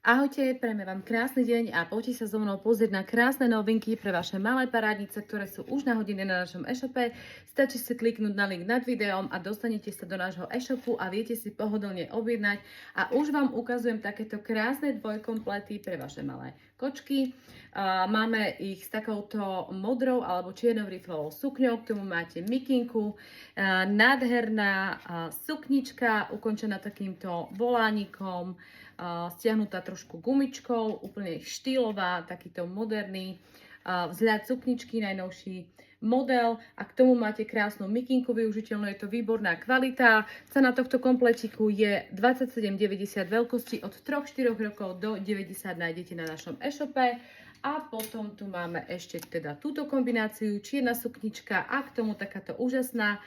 Ahojte, prejme vám krásny deň a poďte sa so mnou pozrieť na krásne novinky pre vaše malé parádnice, ktoré sú už nahodené na našom e-shope. Stačí si kliknúť na link nad videom a dostanete sa do nášho e-shopu a viete si pohodlne objednať. A už vám ukazujem takéto krásne dvojkomplety pre vaše malé kočky. Máme ich s takouto modrou alebo čiernou riflovou sukňou, k tomu máte mikinku, nádherná suknička ukončená takýmto volánikom, stiahnutá trošku gumičkou, úplne štýlová, takýto moderný vzhľad sukničky, najnovší model a k tomu máte krásnu mikinku využiteľnú, je to výborná kvalita. Cena tohto kompletiku je 27,90 veľkosti od 3-4 rokov do 90 nájdete na našom e-shope. A potom tu máme ešte teda túto kombináciu, čierna suknička a k tomu takáto úžasná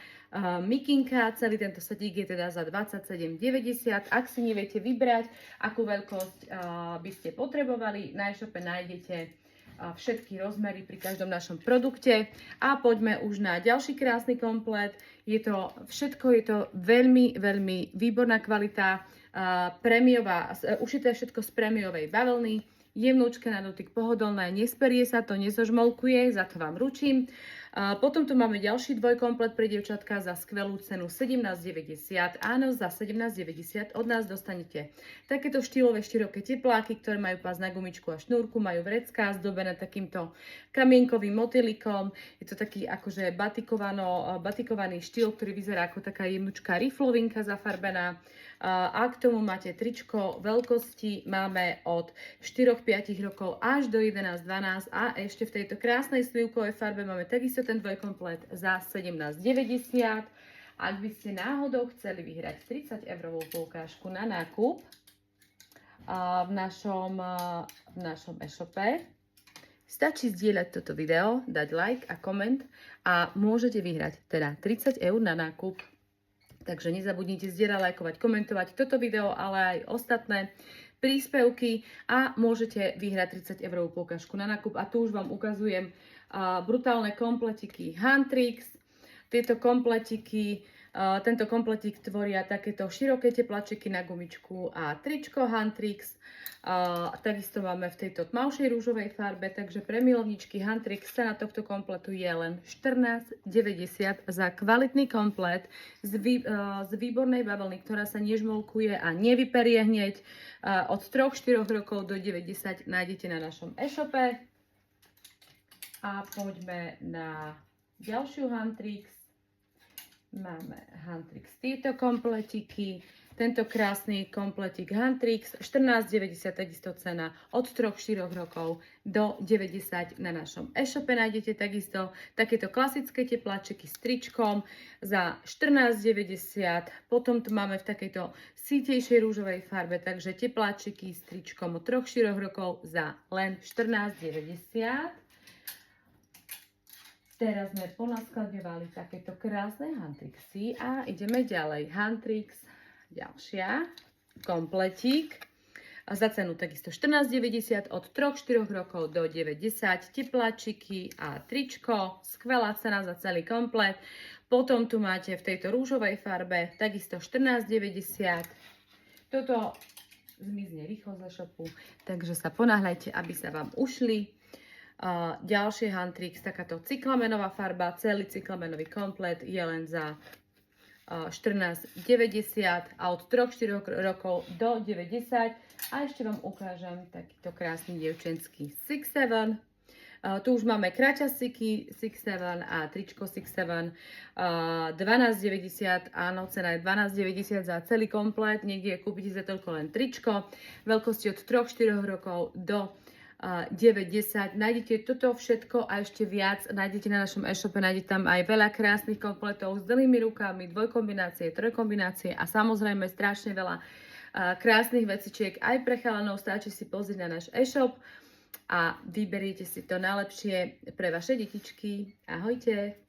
mikinka. Celý tento setík je teda za 27,90. Ak si neviete vybrať, akú veľkosť by ste potrebovali, na e-shope nájdete všetky rozmery pri každom našom produkte. A poďme už na ďalší krásny komplet. Je to veľmi, veľmi výborná kvalita, prémiová, ušité všetko z prémiovej bavlny. Jemnúčke na dotyk, pohodlné, nesperie sa to, nezožmolkuje, za to vám ručím. Potom tu máme ďalší dvojkomplet pre dievčatka za skvelú cenu 17,90. Áno, za 17,90 od nás dostanete takéto štýlové široké tepláky, ktoré majú pás na gumičku a šnúrku, majú vrecká zdobené takýmto kamienkovým motýlikom. Je to taký akože batikovaný štýl, ktorý vyzerá ako taká jemnúčka riflovinka zafarbená. A k tomu máte tričko veľkosti, máme od 4-5 rokov až do 11-12 a ešte v tejto krásnej slivkovej farbe máme takisto ten dvojkomplet za 17,90. Ak by ste náhodou chceli vyhrať 30-eurovú poukážku na nákup v našom e-shope, stačí zdieľať toto video, dať like a koment a môžete vyhrať teda 30 eur na nákup. Takže nezabudnite zdieľať, lajkovať, komentovať toto video, ale aj ostatné príspevky a môžete vyhrať 30 eurovú poukážku na nákup. A tu už vám ukazujem brutálne kompletiky Huntrix. Tento kompletik tvoria takéto široké teplačiky na gumičku a tričko Huntrix. Takisto máme v tejto tmavšej rúžovej farbe, takže pre milovničky Huntrix cena tohto kompletu je len 14,90 za kvalitný komplet z výbornej bavlny, ktorá sa nežmolkuje a nevyperie hneď. Od 3-4 rokov do 90 nájdete na našom e-shope. A poďme na ďalšiu Huntrix. Máme Huntrix tieto kompletiky. Tento krásny kompletik Huntrix 14,90 takisto cena od 3-4 rokov do 90 na našom e-shope nájdete takisto takéto klasické tepláčiky s tričkom za 14,90. Potom tu máme v takejto sítejšej rúžovej farbe, takže tepláčiky s tričkom od 3-4 rokov za len 14,90. Teraz sme ponaskladňovali takéto krásne Huntrixy a ideme ďalej. Huntrix, ďalšia, kompletík za cenu takisto 14,90 od 3-4 rokov do 90, tepláčiky a tričko, skvelá cena za celý komplet. Potom tu máte v tejto rúžovej farbe takisto 14,90. Toto zmizne rýchlo z e-shopu, takže sa ponáhľajte, aby sa vám ušli. Ďalšie Huntrix, takáto cyklamenová farba, celý cyklamenový komplet je len za 14,90 a od 3-4 rokov do 90. A ešte vám ukážem takýto krásny dievčenský 6-7. Tu už máme kraťasiky 6-7 a tričko 6-7. 12,90, áno, cena je 12,90 za celý komplet. Niekde kúpite za toľko len tričko. Veľkosti od 3-4 rokov do 9-10. Nájdete toto všetko a ešte viac nájdete na našom e-shope, nájdete tam aj veľa krásnych kompletov s dlhými rukami, dvojkombinácie, trojkombinácie a samozrejme strašne veľa krásnych vecičiek aj pre chalanov. Stačí si pozrieť na náš e-shop a vyberiete si to najlepšie pre vaše detičky. Ahojte!